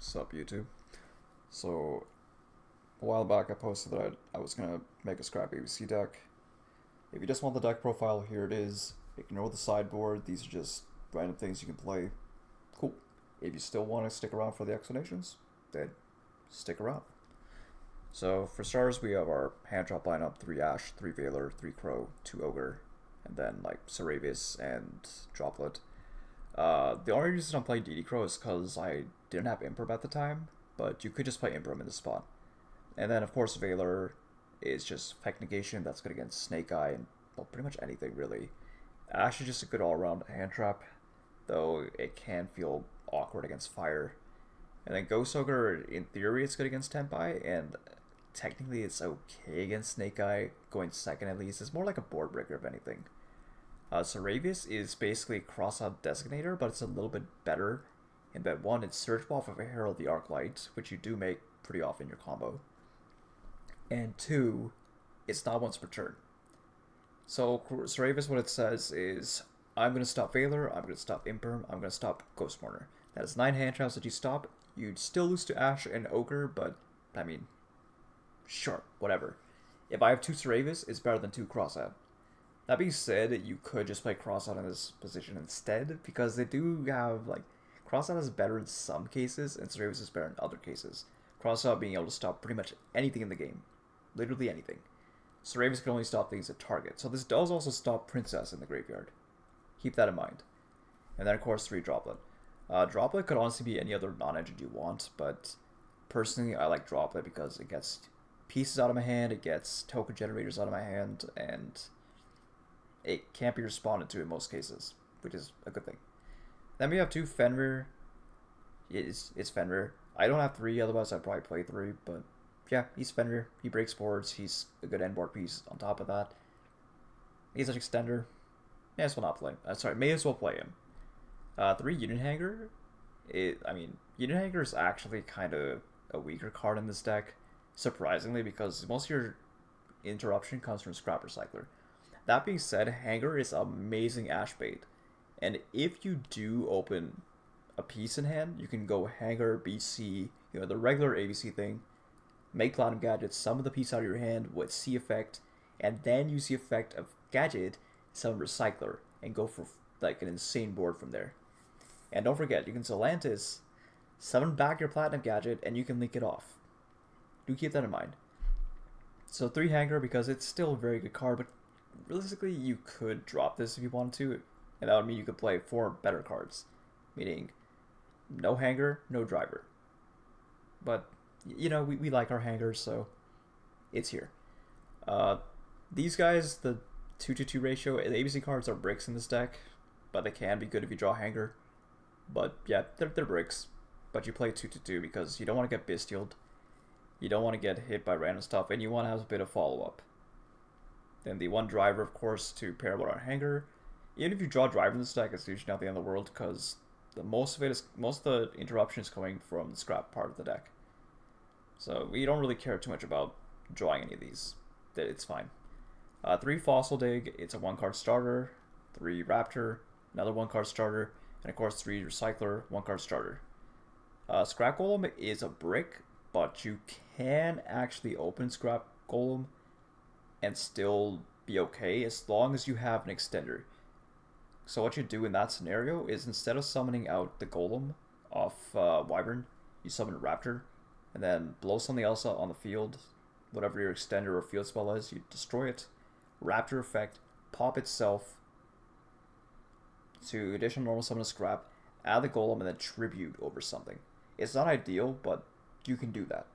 Sup YouTube. So a while back I posted that I was gonna make a scrap ABC deck. If you just want the deck profile, here it is. Ignore the sideboard, these are just random things you can play. Cool. If you still want to stick around for the explanations, then stick around. So for starters we have our hand drop lineup, 3 Ash, 3 Veiler, 3 Crow, 2 Ogre, and then like Saravis and Droplet. The only reason I'm playing DD Crow is because I didn't have Imperm at the time, but you could just play Imperm in this spot. And then, of course, Veiler is just Effect Negation. That's good against Snake Eye and, well, pretty much anything, really. Ash is just a good all-around hand trap, though it can feel awkward against Fire. And then Ghost Ogre, in theory, it's good against Tempai, and technically it's okay against Snake Eye, going second at least. It's more like a board breaker, if anything. Saravius is basically a cross-out designator, but it's a little bit better in that one, it's search off of a Herald the Arclight, which you do make pretty often in your combo. And two, it's not once per turn. So Saravius, what it says is, I'm going to stop Veiler, I'm going to stop Imperm, I'm going to stop Ghost Mourner. That is 9 hand traps that you stop. You'd still lose to Ash and Ogre, but, I mean, sure, whatever. If I have 2 Saravius, it's better than 2 Crossout. That being said, you could just play Crossout in this position instead, because they do have, like, Crossout is better in some cases, and Saravius is better in other cases. Crossout being able to stop pretty much anything in the game. Literally anything. Saravius can only stop things at target, so this does also stop Princess in the graveyard. Keep that in mind. And then, of course, 3 Droplet. Droplet could honestly be any other non-engine you want, but personally, I like Droplet because it gets pieces out of my hand, it gets token generators out of my hand, and it can't be responded to in most cases, which is a good thing. Then we have 2 Fenrir. It's Fenrir. I don't have 3, otherwise I'd probably play 3, but yeah, he's Fenrir. He breaks boards. He's a good end board piece on top of that. He's an extender. May as well not play. May as well play him. 3 Unit Hanger. Unit Hanger is actually kind of a weaker card in this deck, surprisingly, because most of your interruption comes from Scrap Recycler. That being said, Hanger is amazing Ash bait. And if you do open a piece in hand, you can go Hanger, BC, the regular ABC thing, make Platinum Gadget, summon the piece out of your hand with C effect, and then use the effect of Gadget, summon Recycler, and go for like an insane board from there. And don't forget, you can Zelantis, summon back your Platinum Gadget, and you can link it off. Do keep that in mind. So 3 Hanger, because it's still a very good card, but realistically, you could drop this if you wanted to, and that would mean you could play 4 better cards, meaning no Hanger, no Driver. But, we like our Hangers, so it's here. These guys, the 2-to-2 ratio, the ABC cards are bricks in this deck, but they can be good if you draw Hanger. But yeah, they're bricks, but you play 2-to-2 because you don't want to get Bestialed, you don't want to get hit by random stuff, and you want to have a bit of follow-up. Then the 1 Driver, of course, to pair with our Hanger. Even if you draw Driver in this deck, it's usually not the end of the world, because most of the interruption is coming from the scrap part of the deck. So we don't really care too much about drawing any of these. It's fine. 3 Fossil Dig, it's a 1-card starter. 3 Raptor, another 1-card starter. And of course 3 Recycler, 1-card starter. Scrap Golem is a brick, but you can actually open Scrap Golem and still be okay as long as you have an extender. So what you do in that scenario is, instead of summoning out the Golem off Wyvern, you summon a Raptor, and then blow something else out on the field. Whatever your extender or field spell is, you destroy it. Raptor effect, pop itself to additional normal summon a scrap, add the Golem, and then tribute over something. It's not ideal, but you can do that.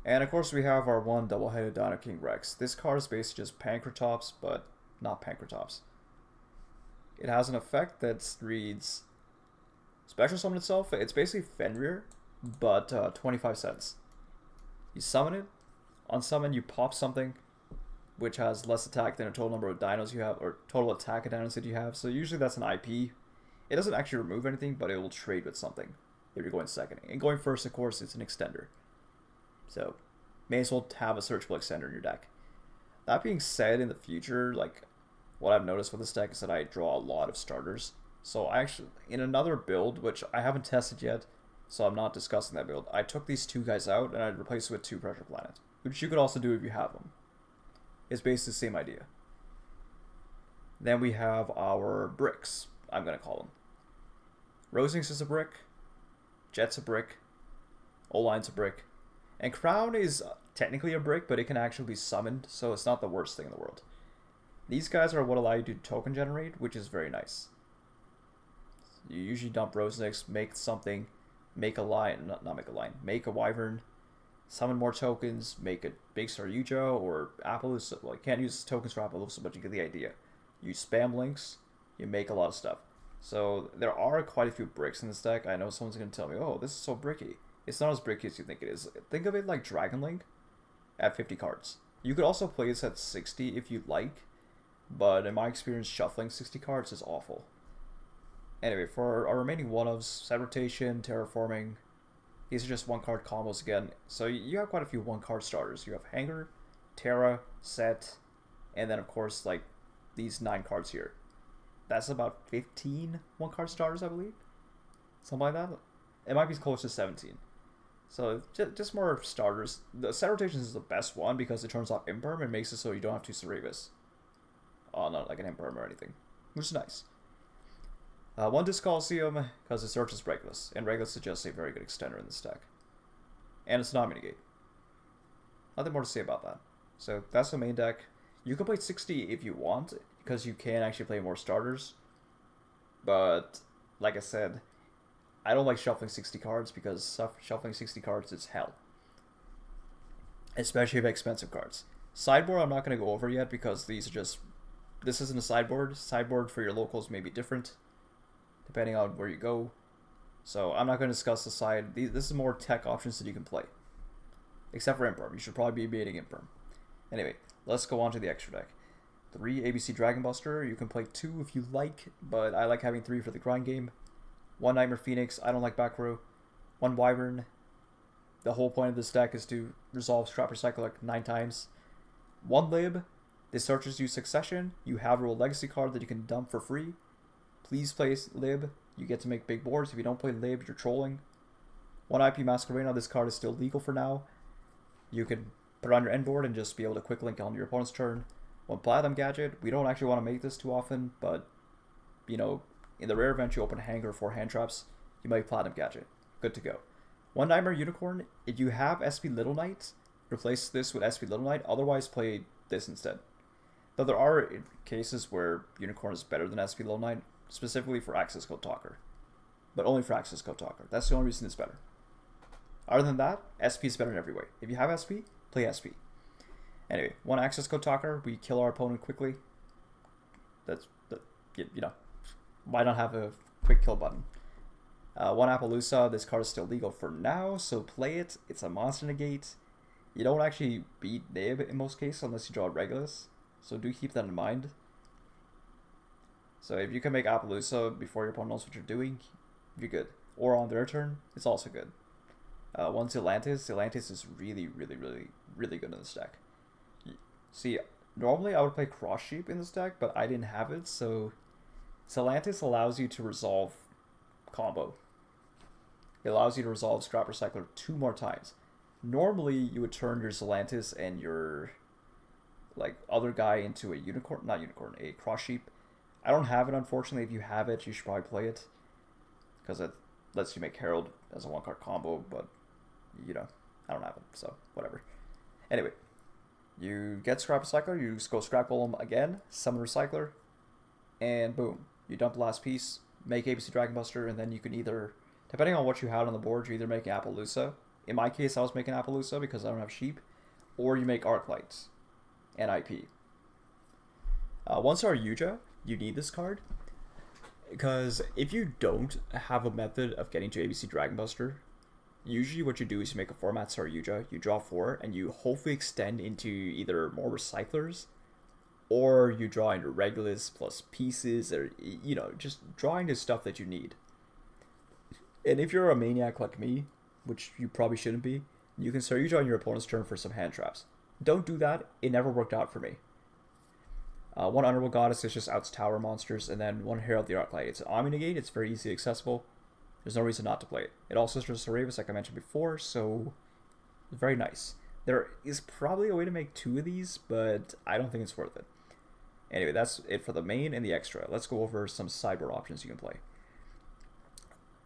And of course we have our 1 double-headed Dino King Rex. This card is basically just Pancratops, but not Pancratops. It has an effect that reads Special Summon itself. It's basically Fenrir, but 25 cents. You summon it. On summon, you pop something which has less attack than a total number of dinos you have, or total attack of dinos that you have. So usually that's an IP. It doesn't actually remove anything, but it will trade with something if you're going second. And going first, of course, it's an extender. So may as well have a searchable extender in your deck. That being said, in the future, like, what I've noticed with this deck is that I draw a lot of starters. So I actually, in another build, which I haven't tested yet, so I'm not discussing that build. I took these two guys out and I replaced it with 2 Pressure Planet, which you could also do if you have them. It's basically the same idea. Then we have our bricks, I'm going to call them. Rosings is a brick, Jet's a brick, O-Line's a brick, and Crown is technically a brick, but it can actually be summoned, so it's not the worst thing in the world. These guys are what allow you to token generate, which is very nice. You usually dump Rosenix, make something, make a line, not make a line, make a Wyvern, summon more tokens, make a big Star Yujo or Appaloosa. Well, you can't use tokens for Appaloosa, but you get the idea. You spam links, you make a lot of stuff. So there are quite a few bricks in this deck. I know someone's going to tell me, oh, this is so bricky. It's not as bricky as you think it is. Think of it like Dragon Link at 50 cards. You could also play this at 60 if you like, but in my experience, shuffling 60 cards is awful. Anyway, for our remaining one-ofs, Set Rotation, Terraforming, these are just 1-card combos again. So you have quite a few 1-card starters. You have Hanger, Terra, Set, and then of course like these 9 cards here. That's about 15 1-card starters, I believe. Something like that. It might be close to 17. So just more starters. The Set Rotations is the best one because it turns off Imperm and makes it so you don't have to Cerebus. Oh, not like an Imperm or anything, which is nice. 1 Disc Coliseum because it searches Regulus, and Regulus is just a very good extender in this deck. And it's not mitigate. Nothing more to say about that. So that's the main deck. You can play 60 if you want, because you can actually play more starters. But, like I said, I don't like shuffling 60 cards because shuffling 60 cards is hell. Especially if expensive cards. Sideboard I'm not going to go over yet because these are just... This isn't a sideboard. Sideboard for your locals may be different, depending on where you go. So I'm not going to discuss the side. This is more tech options that you can play. Except for Imperm. You should probably be baiting Imperm. Anyway, let's go on to the extra deck. 3 ABC Dragon Buster. You can play 2 if you like, but I like having 3 for the grind game. 1 Nightmare Phoenix. I don't like back row. 1 Wyvern. The whole point of this deck is to resolve Scrap Recycle like 9 times. 1 Lib. This searches you Succession. You have a World Legacy card that you can dump for free. Please play Lib. You get to make big boards. If you don't play Lib, you're trolling. 1 IP Masquerade. This card is still legal for now. You can put it on your end board and just be able to quick link on your opponent's turn. 1 Platinum Gadget. We don't actually want to make this too often, but, you know, in the rare event you open a Hanger for hand traps, you make Platinum Gadget. Good to go. 1 Nightmare Unicorn. If you have SP Little Knight, replace this with SP Little Knight. Otherwise, play this instead. Though there are cases where Unicorn is better than SP Little Knight, specifically for Access Code Talker. But only for Access Code Talker. That's the only reason it's better. Other than that, SP is better in every way. If you have SP, play SP. Anyway, 1 Access Code Talker, we kill our opponent quickly. You know, why not have a quick kill button? 1 Appaloosa, this card is still legal for now, so play it. It's a monster negate. You don't actually beat Nib in most cases unless you draw Regulus, so do keep that in mind. So if you can make Appaloosa before your opponent knows what you're doing, you're good. Or on their turn, it's also good. 1 Zelantis. Zelantis is really, really, really, really good in this deck. See, normally I would play Cross Sheep in this deck, but I didn't have it, so Zelantis allows you to resolve combo. It allows you to resolve Scrap Recycler 2 more times. Normally, you would turn your Zelantis and your like other guy into a unicorn, not unicorn, a Cross Sheep. I don't have it, unfortunately. If you have it, you should probably play it, because it lets you make Herald as a 1-card combo, but, you know, I don't have it, so whatever. Anyway, you get Scrap Recycler, you just go Scrap Golem again, Summon Recycler, and boom. You dump the last piece, make ABC Dragon Buster, and then you can either, depending on what you had on the board, you either make Appaloosa. In my case, I was making Appaloosa because I don't have Sheep, or you make Arclight and IP. Once our Yuja, you need this card, because if you don't have a method of getting to ABC Dragon Buster, usually what you do is you make a format Star Yuja, you draw 4, and you hopefully extend into either more Recyclers, or you draw into Regulus plus pieces, or, you know, just draw into stuff that you need. And if you're a maniac like me, which you probably shouldn't be, you can start Yuja on your opponent's turn for some hand traps. Don't do that, it never worked out for me. 1 Underworld Goddess is just outs tower monsters, and then 1 Herald the Arclight. It's an Omni Negate, it's very easily accessible. There's no reason not to play it. It also is Cerebus, like I mentioned before, so it's very nice. There is probably a way to make 2 of these, but I don't think it's worth it. Anyway, that's it for the main and the extra. Let's go over some sideboard options you can play.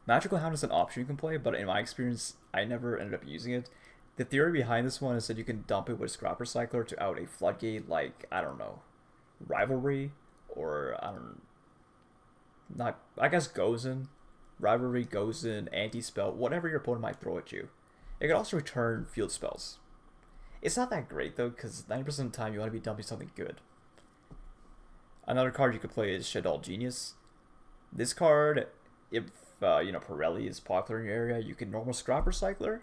Magical Hound is an option you can play, but in my experience, I never ended up using it. The theory behind this one is that you can dump it with Scrap Recycler to out a floodgate like, I don't know, Rivalry, or I don't not I guess Gozen. Rivalry, Gozen, Anti-Spell, whatever your opponent might throw at you. It can also return field spells. It's not that great though, because 90% of the time you want to be dumping something good. Another card you could play is Shadow Genius. This card, if Pirelli is popular in your area, you can normal Scrap Recycler,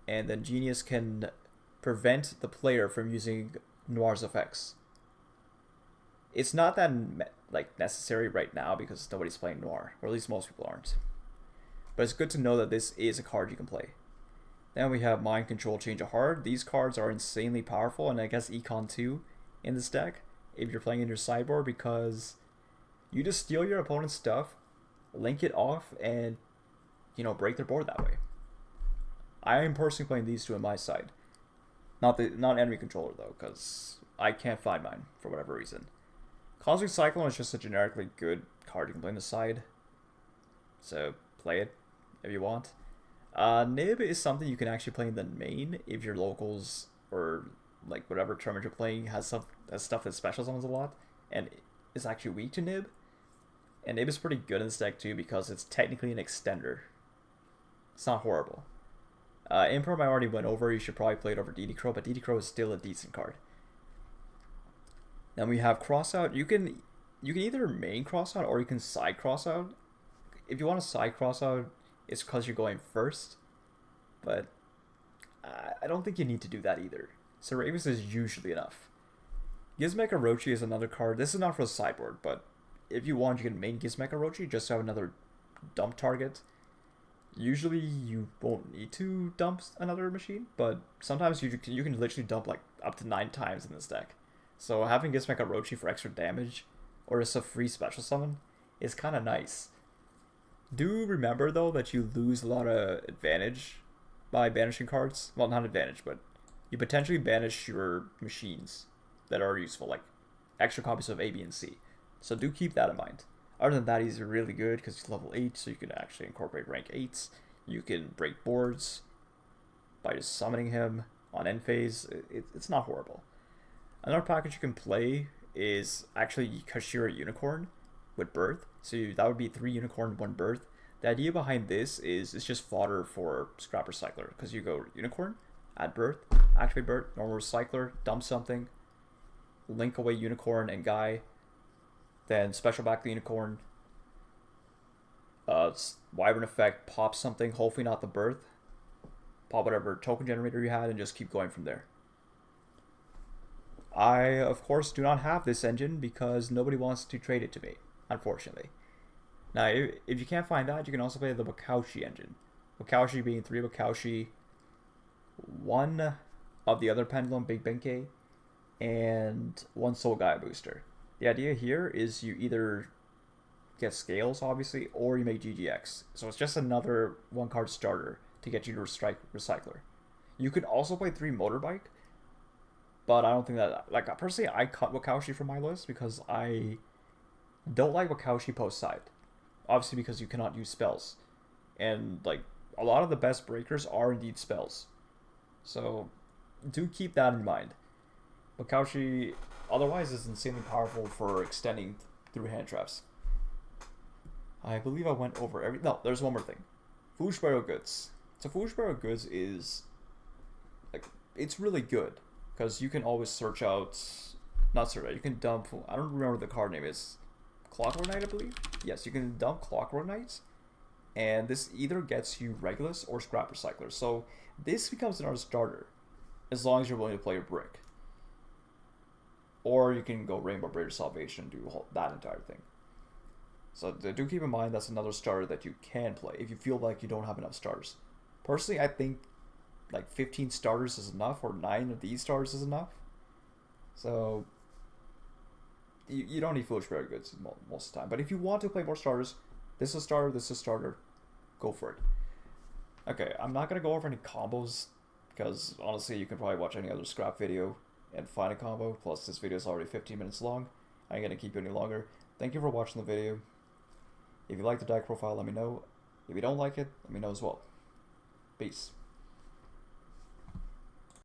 and then Genius can prevent the player from using Noir's effects. It's not that necessary right now because nobody's playing Noir, or at least most people aren't. But it's good to know that this is a card you can play. Then we have Mind Control, Change of Heart. These cards are insanely powerful, and I guess Econ 2 in this deck if you're playing in your sideboard, because you just steal your opponent's stuff, link it off, and break their board that way. I am personally playing these two on my side. Not enemy controller though, because I can't find mine for whatever reason. Cosmic Cyclone is just a generically good card you can play on the side, so play it if you want. Nib is something you can actually play in the main if your locals or whatever tournament you're playing has stuff that special summons a lot and is actually weak to Nib. And Nib is pretty good in this deck too because it's technically an extender. It's not horrible. Imperm I already went over. You should probably play it over DD Crow, but DD Crow is still a decent card. Then we have Crossout. You can either main Crossout or you can side Crossout. If you want to side Crossout, it's because you're going first, but I don't think you need to do that either. Cerebus is usually enough. Gizmek Orochi is another card. This is not for the sideboard, but if you want, you can main Gizmek Orochi just to have another dump target. Usually you won't need to dump another machine, but sometimes you can literally dump up to 9 times in this deck. So having Gizmek Orochi for extra damage, or just a free special summon, is kind of nice. Do remember though that you lose a lot of advantage by banishing cards. Well, not advantage, but you potentially banish your machines that are useful, like extra copies of A, B, and C. So do keep that in mind. Other than that, he's really good because he's level 8, so you can actually incorporate rank 8s. You can break boards by just summoning him on end phase. It's not horrible. Another package you can play is actually Kashira Unicorn with Birth. So that would be 3 Unicorn, 1 Birth. The idea behind this is it's just fodder for Scrap Recycler, because you go Unicorn, add Birth, activate Birth, normal Recycler, dump something, link away Unicorn and Guy, then special back the Unicorn, Wyvern effect, pop something, hopefully not the Birth, pop whatever token generator you had, and just keep going from there. I, of course, do not have this engine because nobody wants to trade it to me, unfortunately. Now, if you can't find that, you can also play the Wakaushi engine. Wakaushi being 3 Wakaushi, 1 of the other Pendulum, Big Benkei, and 1 Soul Gaia booster. The idea here is you either get scales, obviously, or you make GGX. So it's just another 1-card starter to get you to strike Recycler. You could also play 3 Motorbike, but I don't think that, personally, I cut Wakaushi from my list because I don't like Wakaushi post-side. Obviously because you cannot use spells. And, a lot of the best breakers are indeed spells. So, do keep that in mind. Wakaushi, otherwise, is insanely powerful for extending through hand traps. I believe I went over no, there's one more thing. Foolish Burial Goods. So, Foolish Burial Goods is, it's really good. Because you can always search out, you can dump, I don't remember what the card name is, Clockwork Knight, I believe? Yes, you can dump Clockwork Knights, and this either gets you Regulus or Scrap Recycler. So this becomes another starter, as long as you're willing to play a brick. Or you can go Rainbow Bridge of Salvation and do that entire thing. So do keep in mind that's another starter that you can play if you feel like you don't have enough starters. Personally, I think 15 starters is enough, or 9 of these starters is enough. So you don't need Foolish Burial Goods most of the time. But if you want to play more starters, this is a starter, this is a starter. go for it. Okay, I'm not going to go over any combos, because honestly you can probably watch any other scrap video and find a combo, plus this video is already 15 minutes long. I ain't going to keep you any longer. Thank you for watching the video. If you like the deck profile, let me know. If you don't like it, let me know as well. Peace.